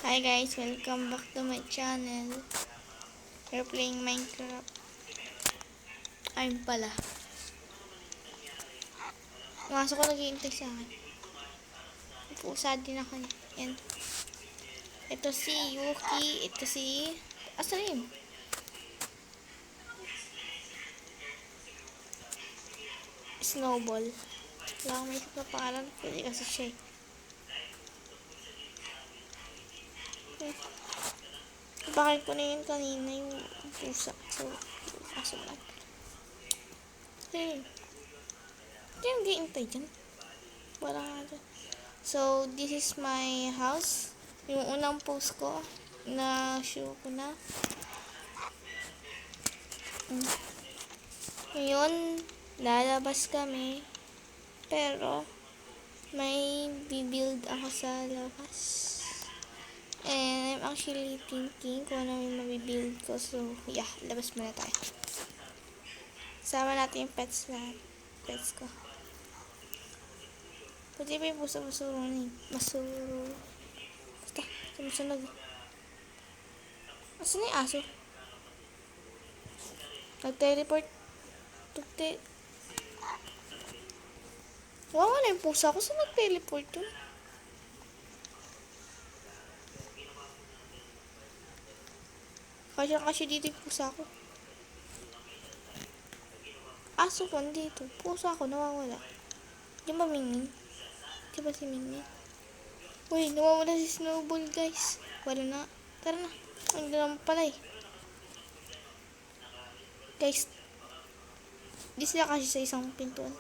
Hi guys, welcome back to my channel. We're playing Minecraft. Ayun pala. Mga ko naghihintay sa akin. Pusa din ako. Yan. Ito si Yuki. Ito si... Asa rin? Snowball. Wala akong may isip na pangalan. Pwede kasi siya eh. Bakit ko na yun kanina yung pusa. So, aso lang. Hey. Hindi yung gihintay dyan. Wala nga dyan. So, this is my house. Yung unang post ko na show ko na. Ngayon, lalabas kami. Pero, may bibuild ako sa labas. And I'm actually thinking kung ano yung mabibuild ko. So, yeah, labas muna tayo. Sama natin yung pets na. Pets ko. Pwede ba yung pusa-masuro na yun? Masuro. Basta, sumusunog. Asan na yung aso? Nag-teleport. Wow, wala yung pusa ko. Saan nag-teleport yun? Kasi dito yung pusa ko. Aso ko dito. Pusa ko nawawala. Di ba Mingming? Di ba si Mingming? Uy, nawawala si Snowball guys. Wala na. Tara na. Ang naman pala eh. Guys. Di sila kasi sa isang pintuan.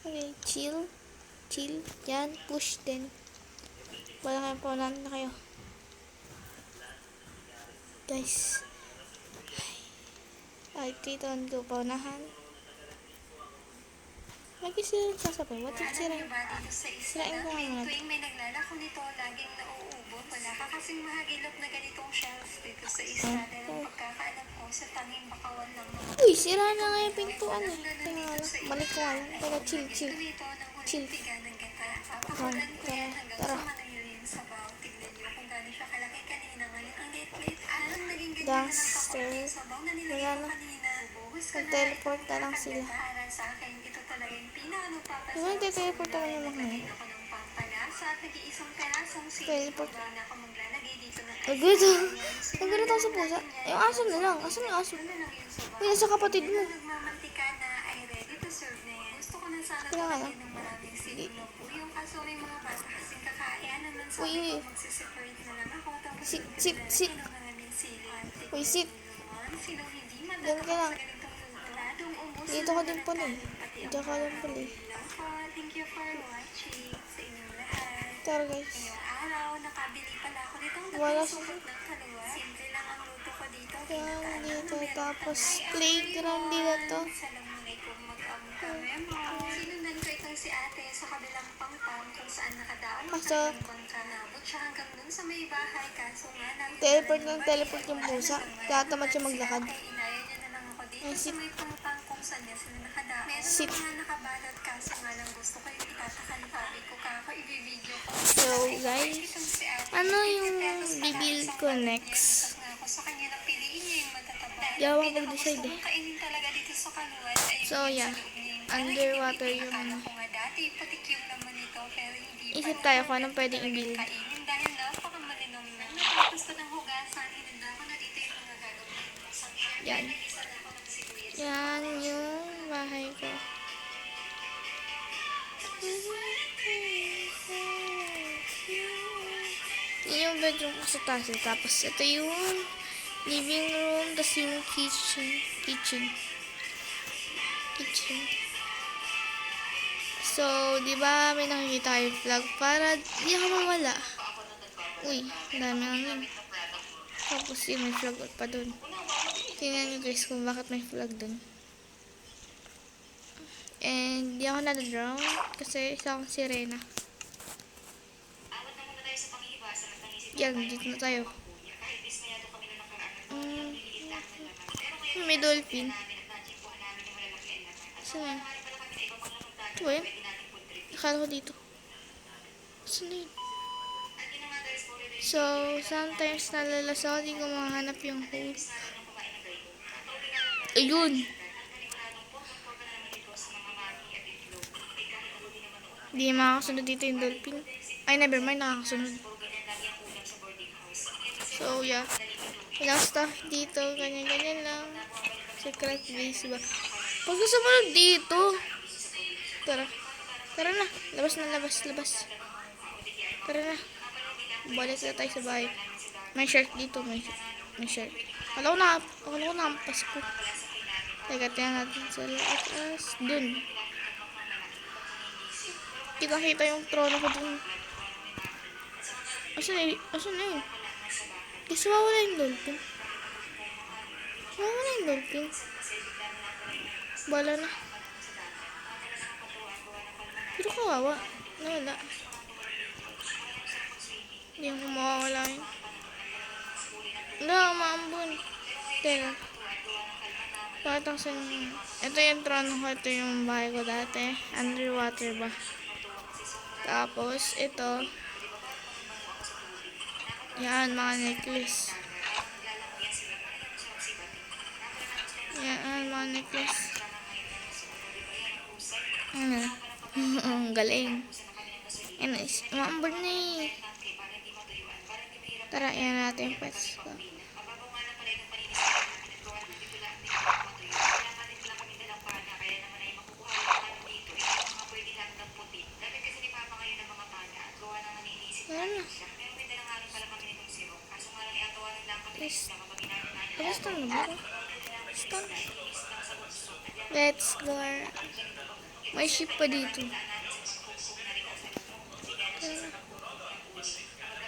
Okay, chill. Chill. Yan. Push din. Wala kayo po na kayo. Guys. Ay, titon ko paunahan. Lagi sila nagsasabay. What if sirain? Sirain ko nga muna. Tuwing may naglalako nito, laging nauubot. Wala ka kasing mahagilap na ganitong shelf dito sa isa dahil ang pagkakaalam ko sa tanging bakawan ng mga... Uy, sira na nga yung pintuan eh. Tingnan nga lang. Balik ko nga lang. Teka, chill. Chill. Tara. Dumpster. Wala na. Mag-teleport na lang sila. Yung nag-teleport naman yung mga yun. Teleport. Agad ah. Nagganit ako sa pusa. Yung aso na lang. Aso na yung aso. Uy, nasa kapatid mo. Kaya nga lang. Uy. Sit. Uy, sit. Diyan ka lang. Dito ka din pala eh. Diyan ka lang pala eh. Tara guys. Wala siya. Yan dito. Tapos playground dito to. Sinundan ko itong si ate sa kabilang pangpang kung saan nakadaon Kaso, siya hanggang dun sa may bahay kaso nga lang teleport yung pusa. Tatamad siya maglakad. inaya niya na lang ako dito sa may pangpang kung saan niya sila nakadaon. Sit. Meron mga nakabalot kaso nga lang gusto ko yung itatakal sabi ko kako i-video ko. So guys, ano yung bibuild ko next? Sa kanya na piliin niya yung matataba. Yawa mag-decide eh. Kainin talaga dito sa kaluan ay So yeah, underwater yung ano. Isip tayo kung anong pwedeng i-build. Dahil napakamalinong na. Natapos ko ng hugasan, hinanda ko na dito yung mga gagawin. Yan. Yan yung bahay ko. Yan yung bedroom ko sa taas. Tapos ito yung living room. Tapos yung kitchen. So, di ba may nakikita kayo vlog para di ako mawala. Uy, dami na nun. Tapos yung may vlog pa dun. Tingnan nyo guys kung bakit may vlog dun. And di ako na-drown kasi isa akong sirena. Yan, dito na tayo. May dolphin. Saan? Ito ba yun? Akala ko dito. Saan na yun? So, sometimes nalalasaw, di ko mahanap yung hole. Ayun! Di makakasunod dito yung dolphin. Ay, never mind, nakakasunod. So, yeah. Walang stuff dito, ganyan-ganyan lang. Secret base ba? Pag gusto mo lang dito. Tara. Tara na. Labas na, labas. Tara na. Balik na tayo sa bahay. May shark dito, may shark. Akala ko nakampas ko. Teka, tingnan natin sa lakas. Dun. Kita yung trono ko dun. Asan na yun? Kasi wawala yung dolphin. Bala na. Pero kawawa. Nawala. Hindi mo mawawala yun. Wala, maambun. Teka. Patang sa ito yung trono ko. Ito yung bahay ko dati. Underwater ba? Tapos, ito. Yan, mga necklace. Yan, mga necklace. Ano? Ang galing. Yan, maambun na eh. Tara, yan natin yung pets ko. Ano? Stun na ba? Stun. Let's go. May ship pa dito.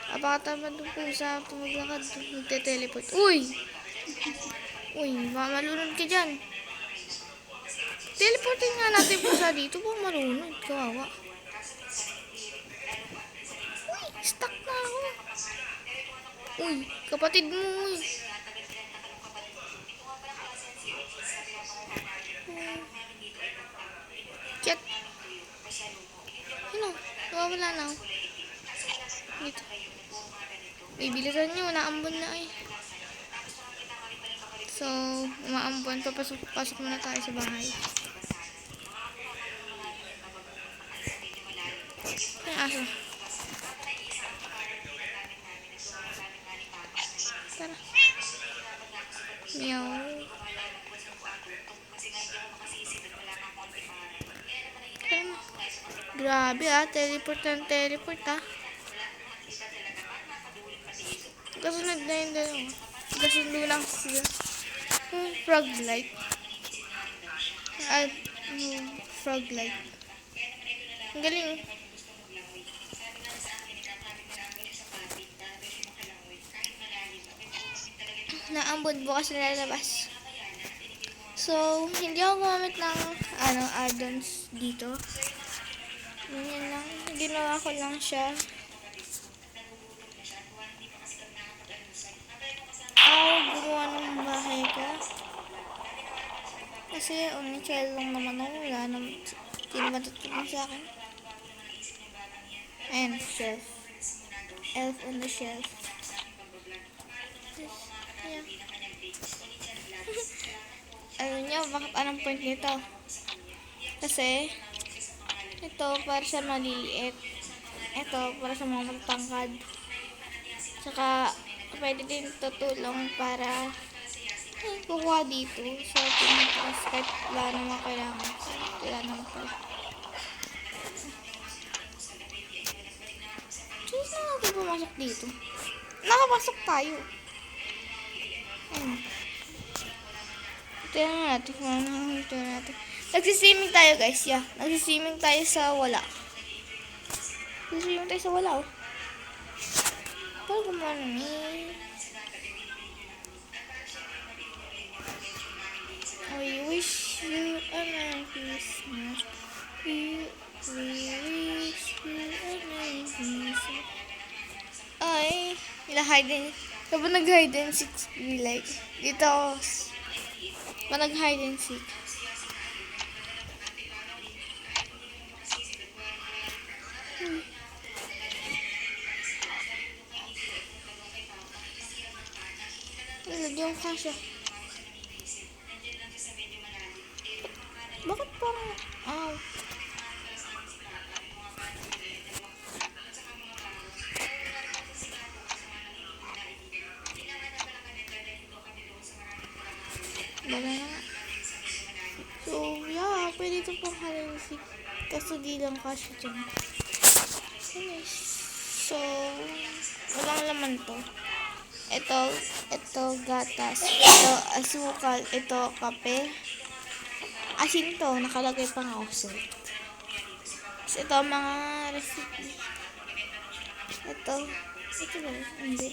Apakataman doon po sa tumaglakad. Magte-teleport. Uy! Malunod ka dyan. Teleportin nga natin po sa dito. Baka malunod. Kawawa. Uy! Stuck na ako. Uy! Kapatid mo. Uy! Cat. Ano? Nawawala na ako. Dito. Bibilisan nyo. Naambon na eh. So, umaambon. Pasok muna tayo sa bahay. Ang aso. Tara. Meow. Grabe teleport ah. Kasunod na yung dalawa. Kasundo lang sila. Frog light. Frog light. Ang galing. Naambon bukas na lalabas. So, hindi ako gumamit ng add-ons dito. Ganyan lang. Ginawa ko lang siya. Gumawa ng bahay ko. Kasi only child lang naman ako. Wala naman. Hindi naman tutulong sa akin. Ayan, shelf. Elf on the shelf. Yeah. Alam nyo, bakit anong point nito? Kasi, ito para sa maliliit. Ito para sa mga magtangkad. Tsaka, pwede din tutulong para kukuha dito sa pinagkas kahit wala naman kailangan. Wala naman pala. Choose na natin pumasok dito. Nakapasok tayo. Ayun. Ito natin. Nagsiswimming tayo guys. Yeah. Nagsiswimming tayo sa wala. Oh. Parang kumano ni. We wish you a Merry Christmas. We wish you a Merry Christmas. Ay, kapag nag-hide and seek, we like, dito ako, kapag nag-hide and seek. yung kasha. Bakit parang, wala na nga. So, yeah, pwede ito pang halimsik. Kaso di lang kasha dyan. Anyways, so, walang laman to. Ito gatas. Ito asukal. Ito kape. Asin to, nakalagay pang also. So, ito mga recipe. Ito ba? Hindi.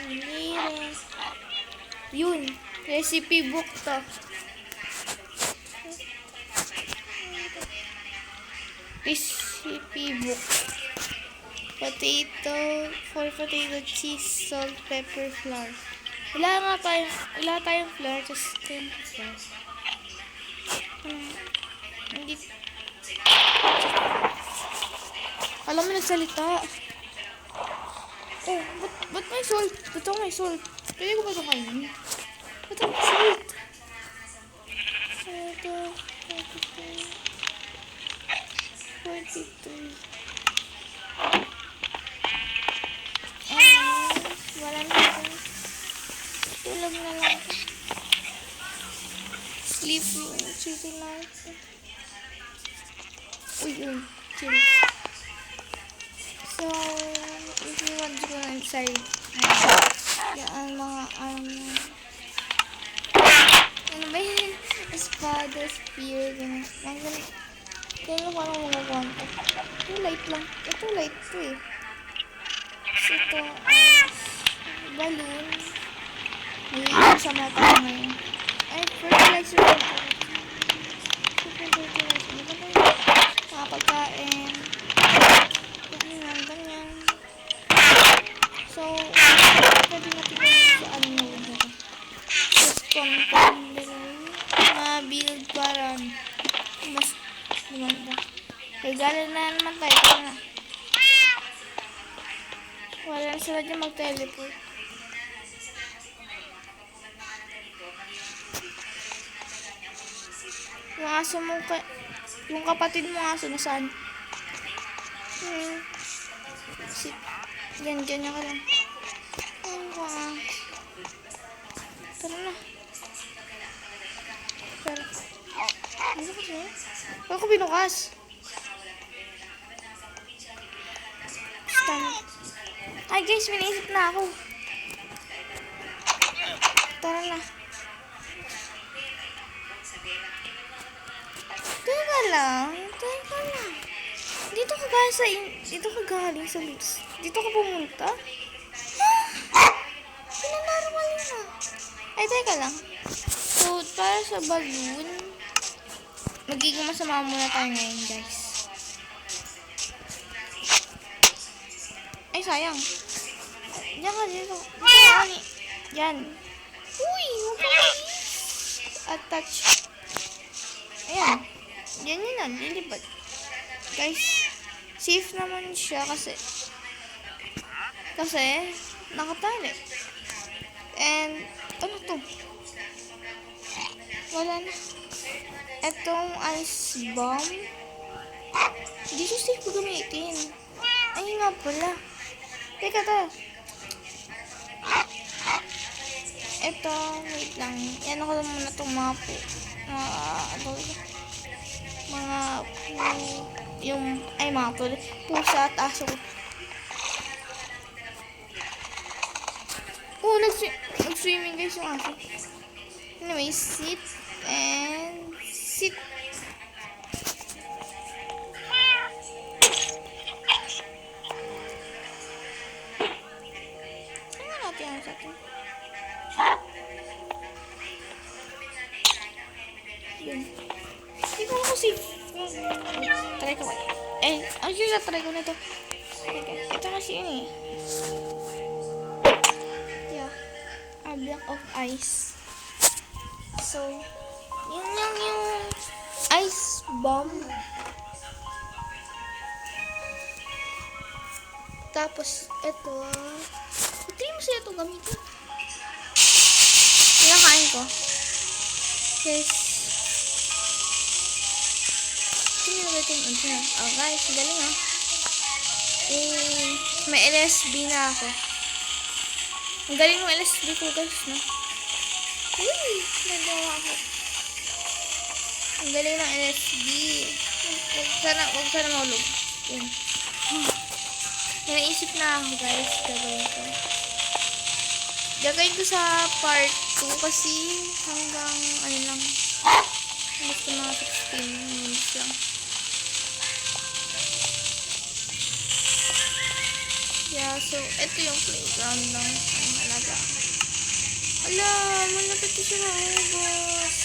Hindi. Yun, recipe book to. Recipe book. Potato, cheese, salt, pepper, flour. Wala tayong flour, just flour. Hindi. Alam mo, nagsalita. Oh, ba't may salt? Ba't ako may salt? Pwede ko ba ito kainin? Ba't ako may salt? Ito, 43. Wala na ito. Tulog na lang. Sleeping, city life. Uy, chill. So, if you want to go inside, yan mga, ano ba yun? Espada, spear, gano'n. Ganyan ko anong mga ganito. Ito light lang. Ito light to eh. So, ito, balloon. Naiiwan sa mata ko ngayon. Ay, fertilizer lang ito. Super fertilizer. Ano ba ito? Mga pagkain. Ganyan. So, pwede natin sa ano na yun dito. Just content build para mas gumanda. Regalo na naman tayo. Ito na. Wala na sila dyan mag-teleport. Yung aso mo, yung kapatid mo aso, nasaan? Ganyan ka lang. Tara na. Tara. Ano ka siya? Ako binukas. Ay guys, may naisip na ako. Tara na. Teka lang. Dito ka galing sa lips. Dito ka pumunta? Pinanarwal na. Ay, teka lang. So, para sa balloon, magiging masama muna tayo ngayon, guys. Ay, sayang. Diyan ka dito. Yan. Uy, attach. Ayan. Yan yun na, lilipad. Guys, safe naman siya kasi nakatali. And, ano to? Wala na. Etong ice bomb. Dito safe ko gamitin. Ay nga pala. Teka to. Ito, wait lang. Yan ako muna itong mga pusa at aso. Oh, nag-swimming guys yung aso. Anyway, sit. Ano natin ang sa atin? Yun. Hindi ko ako safe. Try ko. Actually, try ko na ito. Ito kasi yun eh. Yeah. A block of ice. So, yun yung ice bomb. Tapos, ito. Hindi mo siya ito gamitin. Pinakain ko. Yes. Sino na ito yung dyan? Oh guys, galing ah. May LSB na ako. Ang galing ng LSB ko guys, no? Uy! Nagawa ako. Ang galing ng LSB. Huwag sana maulog. Yan. May naisip na ako guys. Gagawin ko sa part 2 kasi hanggang ano lang. Gusto mga 16 minutes lang. Yeah, so ito yung playground ng halaga. Ala, malapit na siya na ubos.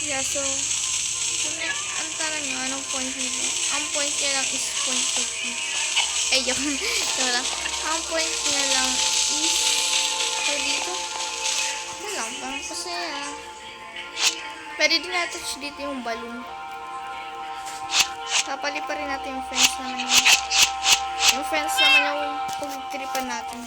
Yeah, so ang tanong nyo, anong point nito? Ang point niya lang is point 2. Ay, joke. Joke lang. Ang point niya lang is dito. Ano lang, parang pasaya. Pwede din natin dito yung balloon. Papali pa rin natin yung fence naman yun. Yung fence naman yung pag-tripan natin.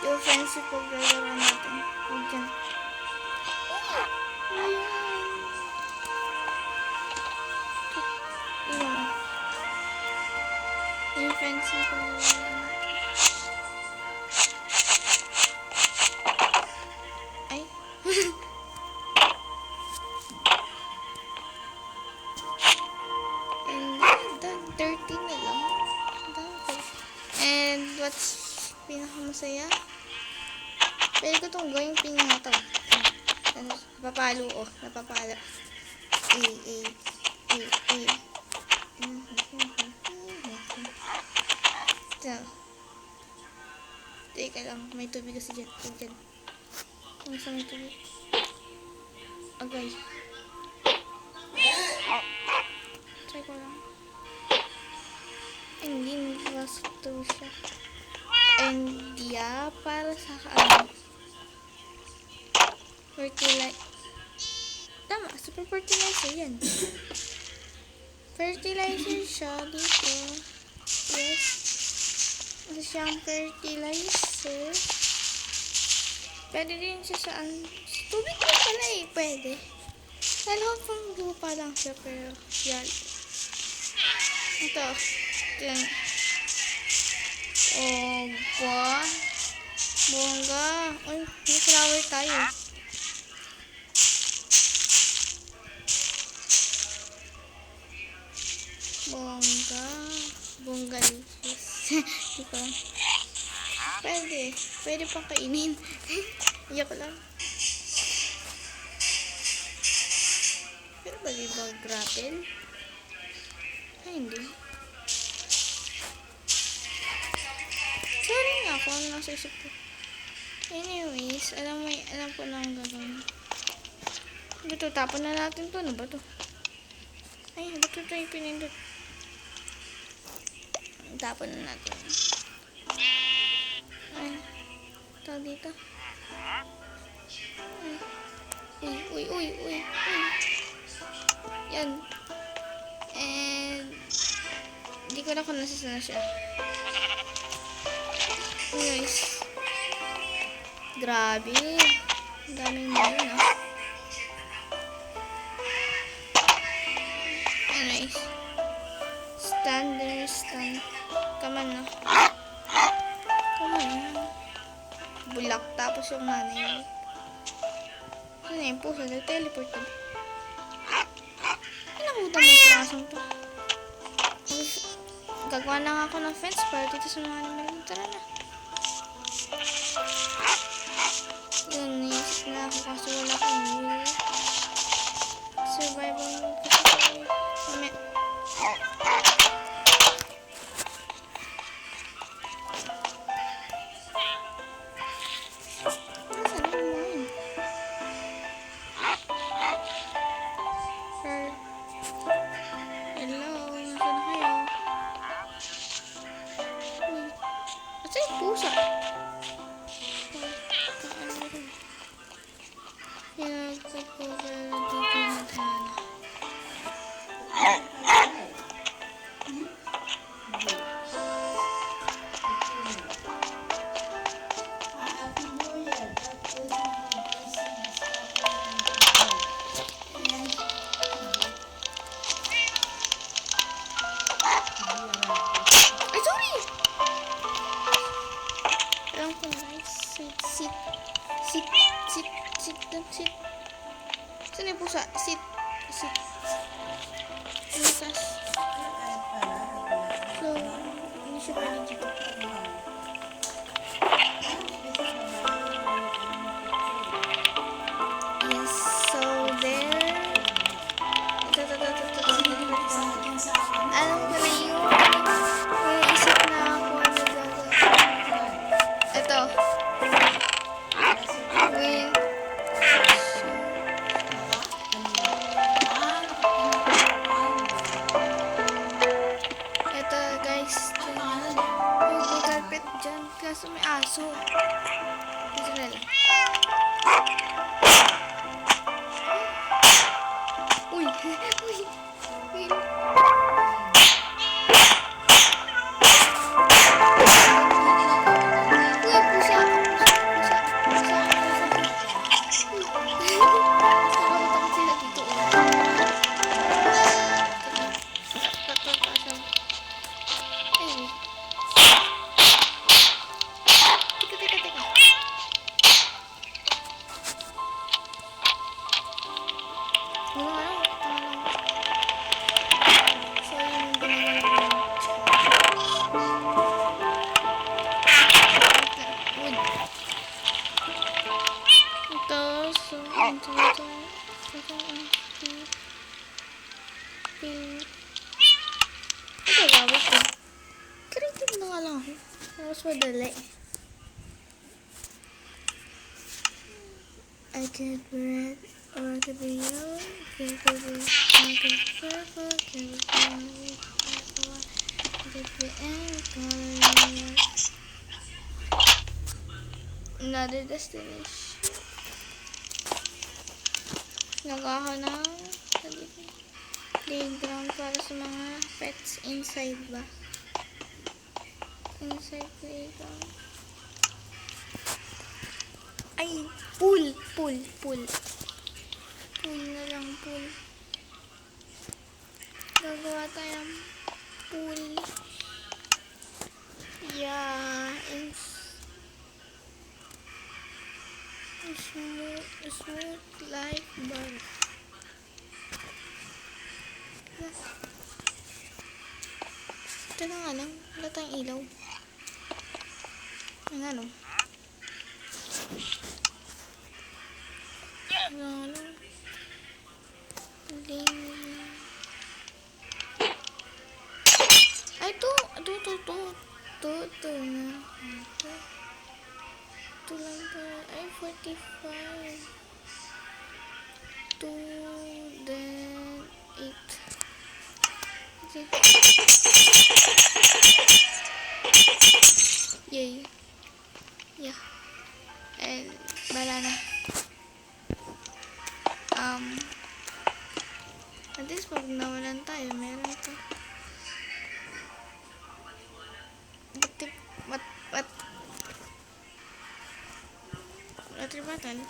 Yung fence yung pag-lalaran natin. Huwag dyan. Yung fence yung pag-lalaran natin. Ay. And dirty na lang. And what's pinakamasaya? Pwede ko itong gawing pinata. Napapalo, oh. Napapalo. So. Teka lang. May tubig kasi dyan. Kung saan may tubig. Agay. Try ko lang. Hindi nagpasok to siya. And yeah, para sa fertilizer. Tama, super fertilizer yan. Fertilizer siya dito. Yes. Ano siyang fertilizer. Pwede din siya saan. Tubig na pala eh, pwede. Dalawa pang lupa lang siya, pero yan. Ito. Yan. Oh, bongga. Uy, may flower tayo. Bonggalicious. Diba? Pwede pang kainin. Iyak lang. Pero ba diba grapple? Ay, hindi. Sorry nga ako, ano nasa isip ko. Anyways, alam ko na ang gagawin. Ito, tapon na natin to. Ano ba to? Ay, ba't ito yung pinindot? Tapon na natin. Ay, ito dito. Uy. Yan. And, hindi ko na kung nasasana siya. Anyways. Grabe. Ang daming meron, ah. Anyways. Stand. Come on, ah. Bulak. Tapos yung nanay. Ano yung puso? Nag-teleport na. Nakuha mo yung klaseng to. Gagawa na nga ako ng fence para dito sa mga animal. Tara na. Yun, naisip na ako kasi wala akong wool. Survival mode kasi. Mamaya. Pusa. Pinag-cover Dyan, sit. Saan yung pusa? Sit. Sit. Lutas. So, hindi siya pwede dito. Yes, so there. Alam ko na yung may isip na ako na gagawin. Ito. Wait. Ito guys. Yung carpet dyan. Kaso may aso. Dito na lang. Uy. Uy. Uy. Creative na nga lang ako. Mas madali. I could be red or I could be yellow. I could be purple. I could be any color. Another destination. Nagawa ng playground para sa mga pets inside ba? Inside playground. Ay, pool. Pool na lang, pool. Gagawa tayo ng pool. Yeah, smooth like butter. Ito na nga lang. Wala tayong ilaw. Ano? Ano? Ay, ito na. Ito lang pa. Ay, 45. 2, then 8. Okay. Yay. Yeah. And, bala na. At least pag nawalan tayo, meron to. Water bottle.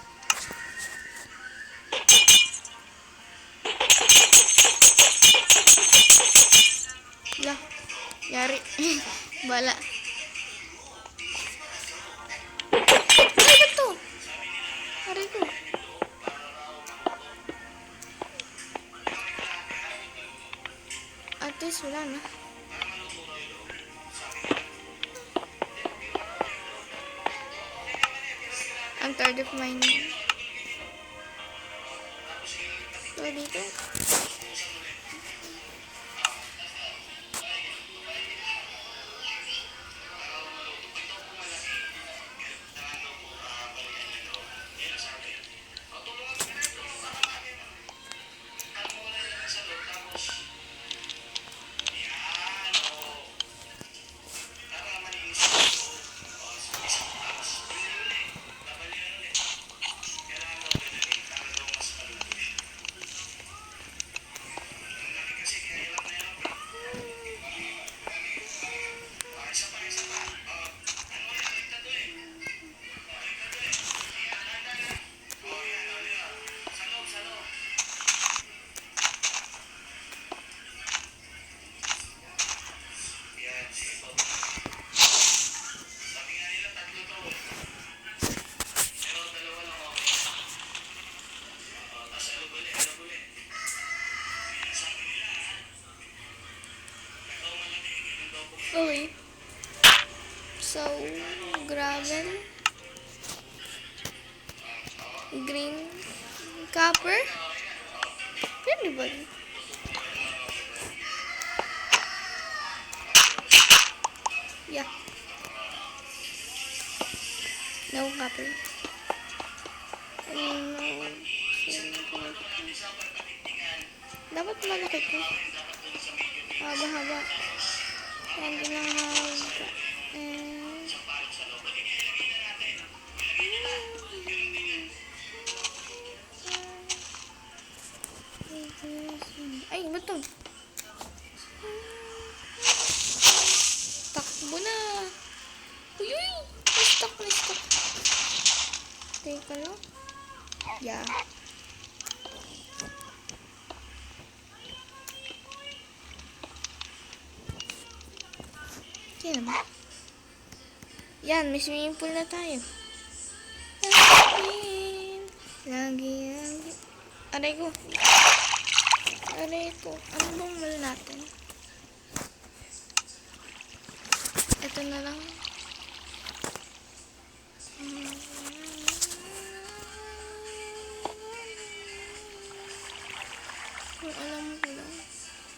Lah, yari. Bala. Ay, ba't to? Yari ko. At least wala na. I'm tired of mining. So, dito. Okay. So, gravel. Green. Copper. Pwede ba? Yeah. No copper. No. Dapat malaki to. Haba-haba. And then haba. And... Ay, ba't to? Takbo na. Uy, uy! Na-stuck, na-stuck. Teka lang. Yeah. Yan ba? Yan, may swimming pool na tayo. Lagi. Aray ko. Aray ko. Ano bang mal natin? Ito na lang. Kung alam ko lang.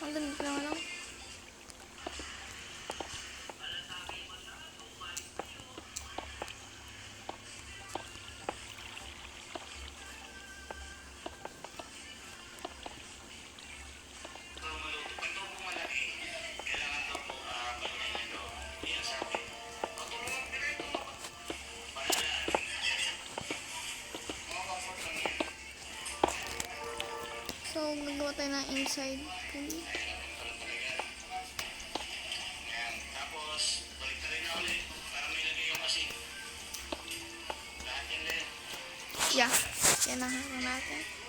Ang ganda lang lang. So, gagawa tayo ng inside pool. Tapos, balik ka rin na ulit para may lagay yung asin. Lahat yan lang. Yeah. Yan ang natin.